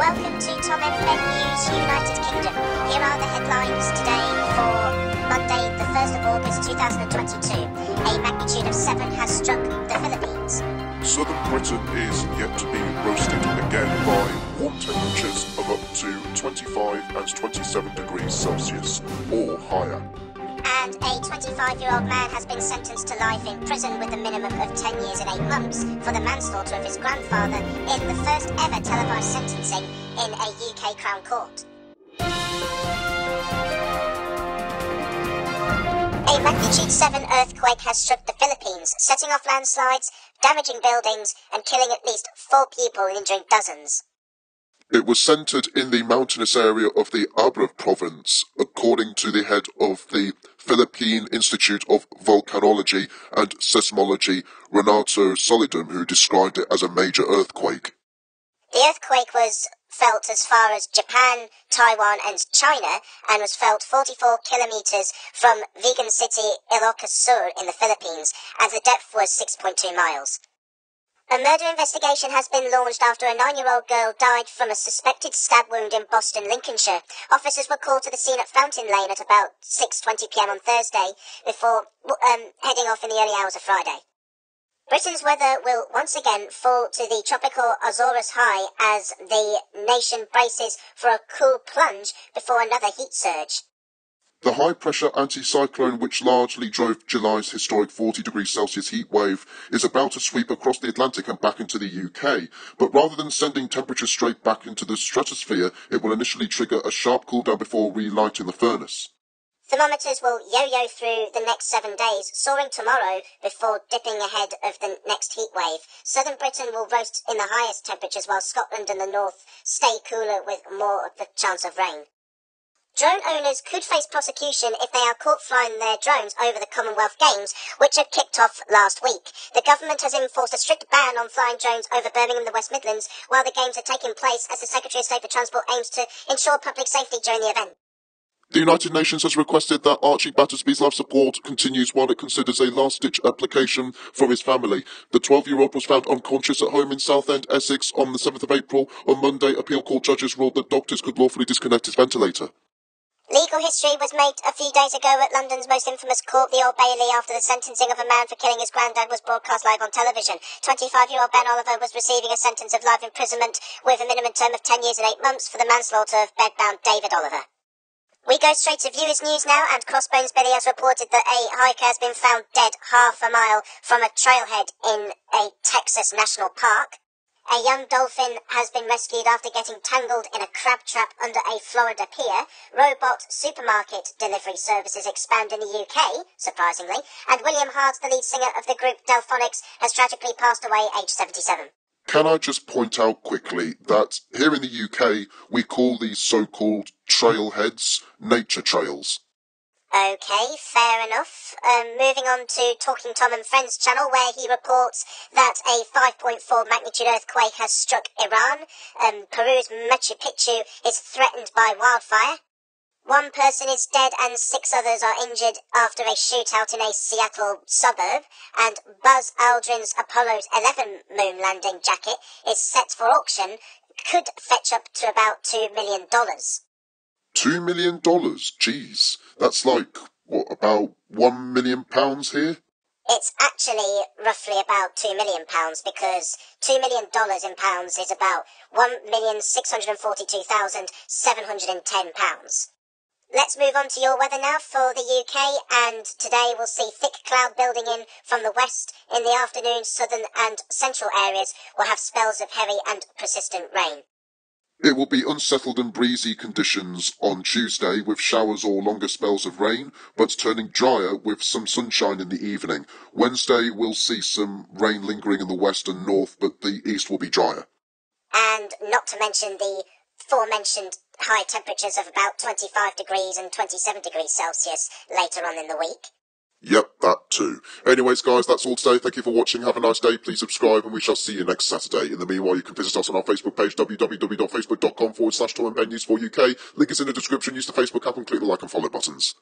Welcome to Tom M. News United Kingdom. Here are the headlines today for Monday, the 1st of August 2022. A magnitude of 7 has struck the Philippines. Southern Britain is yet to be roasted again by warm temperatures of up to 25 and 27 degrees Celsius or higher. And a 25-year-old man has been sentenced to life in prison with a minimum of 10 years and 8 months for the manslaughter of his grandfather in the first ever televised sentencing in a UK Crown Court. A magnitude 7 earthquake has struck the Philippines, setting off landslides, damaging buildings and killing at least 4 people and injuring dozens. It was centred in the mountainous area of the Abra province, according to the head of the Philippine Institute of Volcanology and Seismology, Renato Solidum, who described it as a major earthquake. The earthquake was felt as far as Japan, Taiwan and China, and was felt 44 kilometres from Vigan City, Ilocos Sur in the Philippines, and the depth was 6.2 miles. A murder investigation has been launched after a 9-year-old girl died from a suspected stab wound in Boston, Lincolnshire. Officers were called to the scene at Fountain Lane at about 6:20 p.m. on Thursday, before heading off in the early hours of Friday. Britain's weather will once again fall to the tropical Azores high as the nation braces for a cool plunge before another heat surge. The high-pressure anticyclone, which largely drove July's historic 40 degrees Celsius heat wave, is about to sweep across the Atlantic and back into the UK. But rather than sending temperatures straight back into the stratosphere, it will initially trigger a sharp cool-down before relighting the furnace. Thermometers will yo-yo through the next 7 days, soaring tomorrow before dipping ahead of the next heat wave. Southern Britain will roast in the highest temperatures, while Scotland and the north stay cooler with more of the chance of rain. Drone owners could face prosecution if they are caught flying their drones over the Commonwealth Games, which have kicked off last week. The government has enforced a strict ban on flying drones over Birmingham and the West Midlands while the Games are taking place, as the Secretary of State for Transport aims to ensure public safety during the event. The United Nations has requested that Archie Battersbee's life support continues while it considers a last-ditch application for his family. The 12-year-old was found unconscious at home in Southend, Essex on the 7th of April. On Monday, appeal court judges ruled that doctors could lawfully disconnect his ventilator. Legal history was made a few days ago at London's most infamous court, the Old Bailey, after the sentencing of a man for killing his granddad was broadcast live on television. 25-year-old Ben Oliver was receiving a sentence of life imprisonment with a minimum term of 10 years and 8 months for the manslaughter of bedbound David Oliver. We go straight to Viewers News now, and Crossbones Billy has reported that a hiker has been found dead half a mile from a trailhead in a Texas national park. A young dolphin has been rescued after getting tangled in a crab trap under a Florida pier. Robot supermarket delivery services expand in the UK, surprisingly, and William Hart, the lead singer of the group Delphonics, has tragically passed away aged 77. Can I just point out quickly that here in the UK, we call these so-called trailheads nature trails. Okay, fair enough. Moving on to Talking Tom and Friends channel, where he reports that a 5.4 magnitude earthquake has struck Iran. Peru's Machu Picchu is threatened by wildfire. 1 person is dead and 6 others are injured after a shootout in a Seattle suburb. And Buzz Aldrin's Apollo 11 moon landing jacket is set for auction. Could fetch up to about $2 million. $2 million? Jeez. That's like, what, about £1 million here? It's actually roughly about £2 million, because $2 million in pounds is about £1,642,710. Let's move on to your weather now for the UK, and today we'll see thick cloud building in from the west. In the afternoon, southern and central areas will have spells of heavy and persistent rain. It will be unsettled and breezy conditions on Tuesday with showers or longer spells of rain, but turning drier with some sunshine in the evening. Wednesday we'll see some rain lingering in the west and north, but the east will be drier. And not to mention the aforementioned high temperatures of about 25 degrees and 27 degrees Celsius later on in the week. Yep, that too. Anyways, guys, that's all today. Thank you for watching. Have a nice day. Please subscribe, and we shall see you next Saturday. In the meanwhile, you can visit us on our Facebook page, www.facebook.com/TomandBenNews4UK. Link is in the description. Use the Facebook app and click the like and follow buttons.